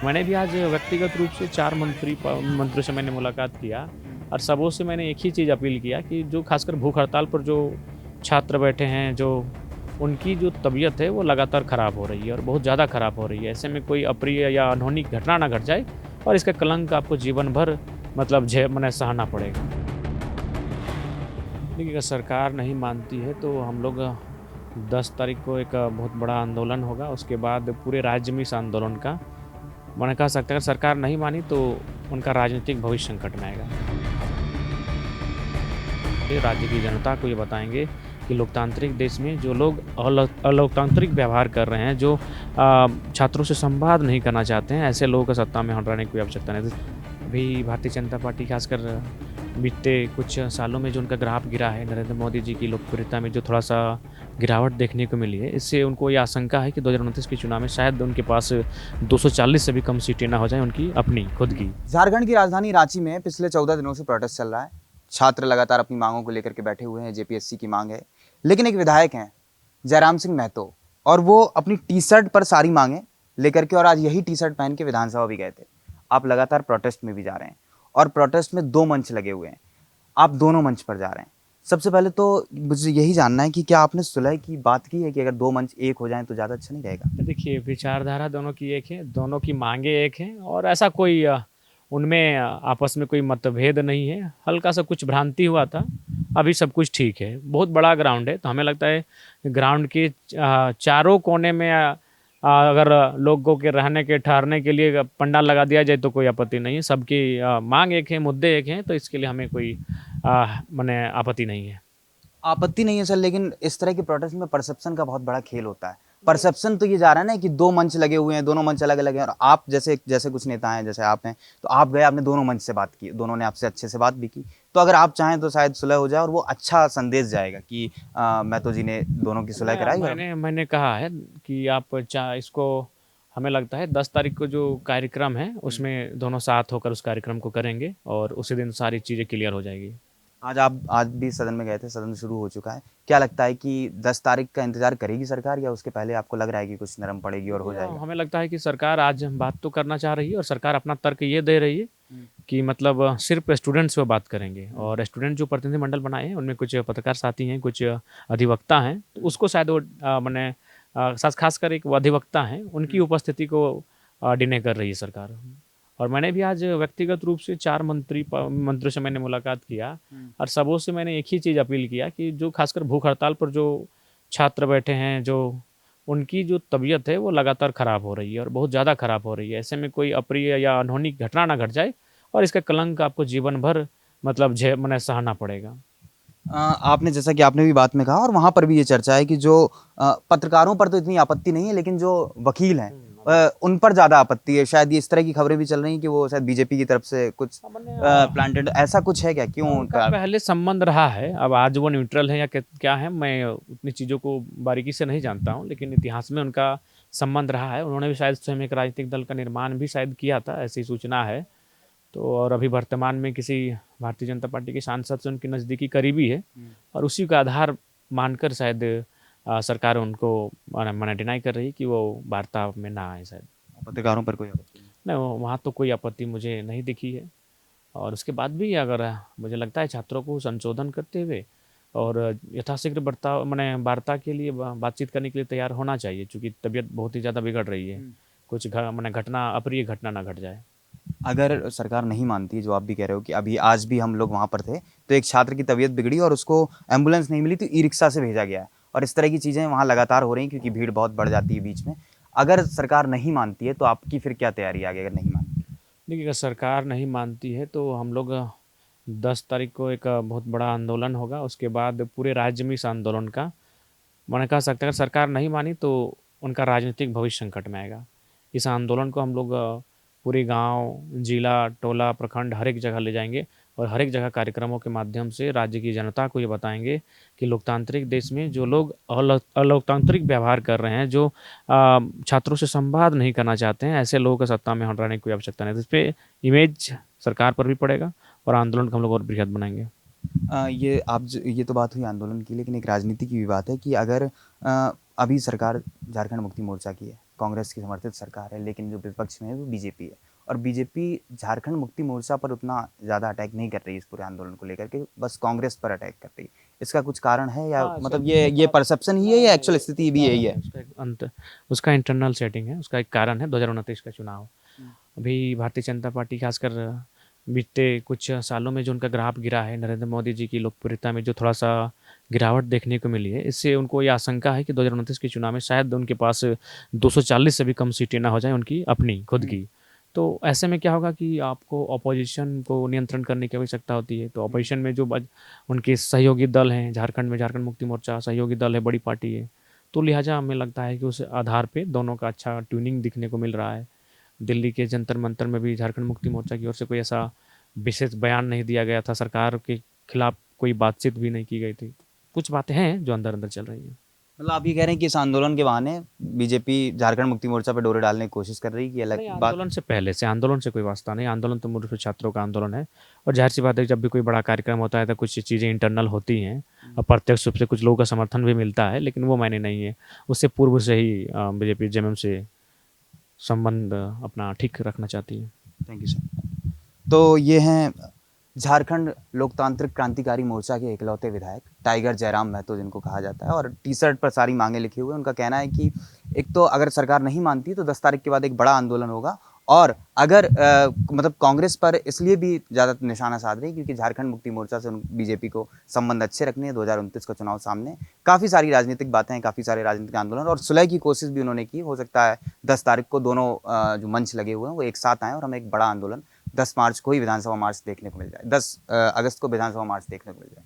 मैंने भी आज व्यक्तिगत रूप से 4 मंत्रियों से मैंने मुलाकात किया और सबों से मैंने एक ही चीज़ अपील किया कि जो खासकर भूख हड़ताल पर जो छात्र बैठे हैं, जो उनकी जो तबीयत है वो लगातार ख़राब हो रही है और बहुत ज़्यादा ख़राब हो रही है। ऐसे में कोई अप्रिय या अनहोनी घटना ना घट जाए और इसका कलंक आपको जीवन भर मतलब मने सहना पड़ेगा। देखिए, अगर सरकार नहीं मानती है तो हम लोग 10 तारीख को एक बहुत बड़ा आंदोलन होगा। उसके बाद पूरे राज्य में इस आंदोलन का मैंने कह सकते हैं, अगर सरकार नहीं मानी तो उनका राजनीतिक भविष्य संकट में आएगा। ये राज्य की जनता को ये बताएँगे कि लोकतांत्रिक देश में जो लोग अलोकतांत्रिक व्यवहार कर रहे हैं, जो छात्रों से संवाद नहीं करना चाहते हैं, ऐसे लोगों को सत्ता में हटाने की कोई आवश्यकता नहीं है। अभी भारतीय जनता पार्टी खासकर बीते कुछ सालों में जो उनका ग्राफ गिरा है, नरेंद्र मोदी जी की लोकप्रियता में जो थोड़ा-सा गिरावट देखने को मिली है, इससे उनको ये आशंका है कि 2029 के चुनाव में शायद उनके पास 240 से भी कम सीटें ना हो जाएँ उनकी अपनी खुद की। झारखंड की राजधानी रांची में पिछले 14 दिनों से प्रोटेस्ट चल रहा है। छात्र लगातार अपनी मांगों को लेकर के बैठे हुए हैं। जेपीएससी की मांग है, लेकिन एक विधायक हैं जयराम सिंह महतो, और वो अपनी टी शर्ट पर सारी मांगे लेकर के, और आज यही टी शर्ट पहन के विधानसभा भी गए थे। आप लगातार प्रोटेस्ट में भी जा रहे हैं और प्रोटेस्ट में 2 मंच लगे हुए हैं, आप दोनों मंच पर जा रहे हैं। सबसे पहले तो मुझे यही जानना है कि क्या आपने सुलह की बात की है कि अगर 2 मंच एक हो जाएं तो ज़्यादा अच्छा नहीं रहेगा? देखिए, विचारधारा दोनों की एक है, दोनों की माँगें एक हैं और ऐसा कोई उनमें आपस में कोई मतभेद नहीं है। हल्का-सा कुछ भ्रांति हुआ था, अभी सब कुछ ठीक है। बहुत बड़ा ग्राउंड है, तो हमें लगता है ग्राउंड के चारों कोने में अगर लोगों के रहने के, ठहरने के लिए पंडाल लगा दिया जाए तो कोई आपत्ति नहीं है। सबकी माँग एक है, मुद्दे एक हैं, तो इसके लिए हमें कोई मने आपत्ति नहीं है। आपत्ति नहीं है सर, लेकिन इस तरह के प्रोटेस्ट में परसेप्शन का बहुत बड़ा खेल होता है। परसेप्शन तो ये जा रहा है ना कि 2 मंच लगे हुए हैं, दोनों मंच अलग-अलग हैं, और आप जैसे जैसे कुछ नेता हैं, जैसे आप हैं, तो आप गए, आपने दोनों मंच से बात की, दोनों ने आपसे अच्छे से बात भी की। तो अगर आप चाहें तो शायद सुलह हो जाए और वो अच्छा संदेश जाएगा कि महतो जी ने दोनों की सुलह कराई। और मैंने कहा है कि आप इसको हमें लगता है 10 तारीख को जो कार्यक्रम है उसमें दोनों साथ होकर उस कार्यक्रम को करेंगे और उसी दिन सारी चीज़ें क्लियर हो जाएगी। आज भी सदन में गए थे, सदन शुरू हो चुका है। क्या लगता है कि 10 तारीख का इंतज़ार करेगी सरकार, या उसके पहले आपको लग रहा है कि कुछ नरम पड़ेगी और हो देखिए, जाएगा? हमें लगता है कि सरकार आज बात तो करना चाह रही है और सरकार अपना तर्क ये दे रही है कि मतलब सिर्फ स्टूडेंट से वो बात करेंगे और स्टूडेंट जो प्रतिनिधिमंडल बनाए हैं उनमें कुछ पत्रकार साथी हैं, कुछ अधिवक्ता हैं, तो उसको शायद वो मने खासकर एक वो अधिवक्ता हैं, उनकी उपस्थिति को डिने कर रही है सरकार। और मैंने भी आज व्यक्तिगत रूप से 4 मंत्रियों से मैंने मुलाकात किया और सबों से मैंने एक ही चीज़ अपील किया कि जो खासकर भूख हड़ताल पर जो छात्र बैठे हैं, जो उनकी जो तबीयत है वो लगातार ख़राब हो रही है और बहुत ज़्यादा ख़राब हो रही है। ऐसे में कोई अप्रिय या अनहोनी घटना ना घट जाए और इसका कलंक आपको जीवन भर मतलब मने सहना पड़ेगा। आपने, जैसा कि आपने भी बात में कहा, और वहाँ पर भी ये चर्चा है कि जो पत्रकारों पर तो इतनी आपत्ति नहीं है, लेकिन जो वकील हैं उन पर ज़्यादा आपत्ति है। शायद ये इस तरह की खबरें भी चल रही हैं कि वो शायद बीजेपी की तरफ से कुछ प्लांटेड, ऐसा कुछ है क्या? क्यों उनका उनका? पहले संबंध रहा है, अब आज वो न्यूट्रल है या क्या है, मैं उतनी चीज़ों को बारीकी से नहीं जानता हूँ, लेकिन इतिहास में उनका संबंध रहा है। उन्होंने भी शायद स्वयं एक राजनीतिक दल का निर्माण भी शायद किया था, ऐसी सूचना है। तो और अभी वर्तमान में किसी भारतीय जनता पार्टी के सांसद से उनकी नज़दीकी करीबी है और उसी का आधार मानकर शायद सरकार उनको माने डिनाई कर रही है कि वो वार्ता में ना आए शायद। पत्रकारों पर कोई आपत्ति नहीं? नहीं, वहाँ तो कोई आपत्ति मुझे नहीं दिखी है और उसके बाद भी अगर मुझे लगता है छात्रों को संशोधन करते हुए और यथाशीघ्र बर्ताव माने वार्ता के लिए बातचीत करने के लिए तैयार होना चाहिए, चूँकि तबीयत बहुत ही ज़्यादा बिगड़ रही है। कुछ माने अप्रिय घटना ना घट जाए। अगर सरकार नहीं मानती, जो आप भी कह रहे हो कि अभी आज भी हम लोग वहाँ पर थे, तो एक छात्र की तबीयत बिगड़ी और उसको एम्बुलेंस नहीं मिली तो ई-रिक्शा से भेजा गया है, और इस तरह की चीज़ें वहाँ लगातार हो रही हैं क्योंकि भीड़ बहुत बढ़ जाती है बीच में। अगर सरकार नहीं मानती है तो आपकी फिर क्या तैयारी है आगे, अगर नहीं मानती? देखिए, अगर सरकार नहीं मानती है तो हम लोग 10 तारीख को एक बहुत बड़ा आंदोलन होगा। उसके बाद पूरे राज्य में इस आंदोलन का माने कह सकते हैं, अगर सरकार नहीं मानी तो उनका राजनीतिक भविष्य संकट में आएगा। इस आंदोलन को हम लोग पूरे गांव, जिला, टोला, प्रखंड हर एक जगह ले जाएंगे और हर एक जगह कार्यक्रमों के माध्यम से राज्य की जनता को ये बताएंगे कि लोकतांत्रिक देश में जो लोग अलोकतांत्रिक व्यवहार कर रहे हैं, जो छात्रों से संवाद नहीं करना चाहते हैं, ऐसे लोगों को सत्ता में हटाने की कोई आवश्यकता नहीं है। तो इस पे इमेज सरकार पर भी पड़ेगा और आंदोलन को हम लोग और बृहद बनाएंगे। ये तो बात हुई आंदोलन की, लेकिन एक राजनीति की भी बात है कि अगर अभी सरकार झारखंड मुक्ति मोर्चा की है, कांग्रेस की समर्थित सरकार है, लेकिन जो विपक्ष में है वो बीजेपी है। और बीजेपी झारखंड मुक्ति मोर्चा पर उतना ज़्यादा अटैक नहीं कर रही इस पूरे आंदोलन को लेकर के, बस कांग्रेस पर अटैक कर रही है। इसका कुछ कारण है या हाँ, इसका मतलब ये परसेप्शन ही है या एक्चुअल स्थिति भी यही है? उसका एक अंत उसका इंटरनल सेटिंग है, उसका एक कारण है 2029 का चुनाव। अभी भारतीय जनता पार्टी खासकर बीते कुछ सालों में जो उनका ग्राफ गिरा है, नरेंद्र मोदी जी की लोकप्रियता में जो थोड़ा सा गिरावट देखने को मिली है, इससे उनको ये आशंका है कि 2029 के चुनाव में शायद उनके पास 240 से भी कम सीटें ना हो जाएं उनकी अपनी खुद की। तो ऐसे में क्या होगा कि आपको अपोजिशन को नियंत्रण करने की आवश्यकता होती है। तो अपोजिशन में जो उनके सहयोगी दल हैं, झारखंड में झारखंड मुक्ति मोर्चा सहयोगी दल है, बड़ी पार्टी है, तो लिहाजा हमें लगता है कि उस आधार पे दोनों का अच्छा ट्यूनिंग दिखने को मिल रहा है। दिल्ली के जंतर मंतर में भी झारखंड मुक्ति मोर्चा की ओर से कोई ऐसा विशेष बयान नहीं दिया गया था, सरकार के खिलाफ कोई बातचीत भी नहीं की गई थी। कुछ बातें हैं जो अंदर अंदर चल रही हैं। मतलब आप ये कह रहे हैं कि इस आंदोलन के बहाने बीजेपी झारखंड मुक्ति मोर्चा पर डोरे डालने की कोशिश कर रही है कि अलग नहीं, बात? आंदोलन से पहले से, आंदोलन से कोई वास्ता नहीं। आंदोलन तो मूल रूप से छात्रों का आंदोलन है, और जाहिर सी बात है जब भी कोई बड़ा कार्यक्रम होता है तो कुछ चीज़ें इंटरनल होती हैं, अप्रत्यक्ष रूप से कुछ लोगों का समर्थन भी मिलता है, लेकिन वो मायने नहीं है। उससे पूर्व से ही बीजेपी जेएमएम से संबंध अपना ठीक रखना चाहती है। Thank you sir. तो ये हैं झारखंड लोकतांत्रिक क्रांतिकारी मोर्चा के इकलौते विधायक टाइगर जयराम महतो, जिनको कहा जाता है, और टी शर्ट पर सारी मांगे लिखे हुए हैं। उनका कहना है कि एक तो अगर सरकार नहीं मानती तो 10 तारीख के बाद एक बड़ा आंदोलन होगा, और अगर मतलब कांग्रेस पर इसलिए भी ज़्यादा निशाना साध रही क्योंकि झारखंड मुक्ति मोर्चा से बीजेपी को संबंध अच्छे रखने हैं। 2029 का चुनाव सामने, काफ़ी सारी राजनीतिक बातें हैं, काफ़ी सारे राजनीतिक आंदोलन और सुलह की कोशिश भी उन्होंने की। हो सकता है 10 तारीख को दोनों जो मंच लगे हुए हैं वो एक साथ आएँ और हमें एक बड़ा आंदोलन 10 मार्च को ही विधानसभा मार्च देखने को मिल जाए, 10 अगस्त को विधानसभा मार्च देखने को मिल जाए।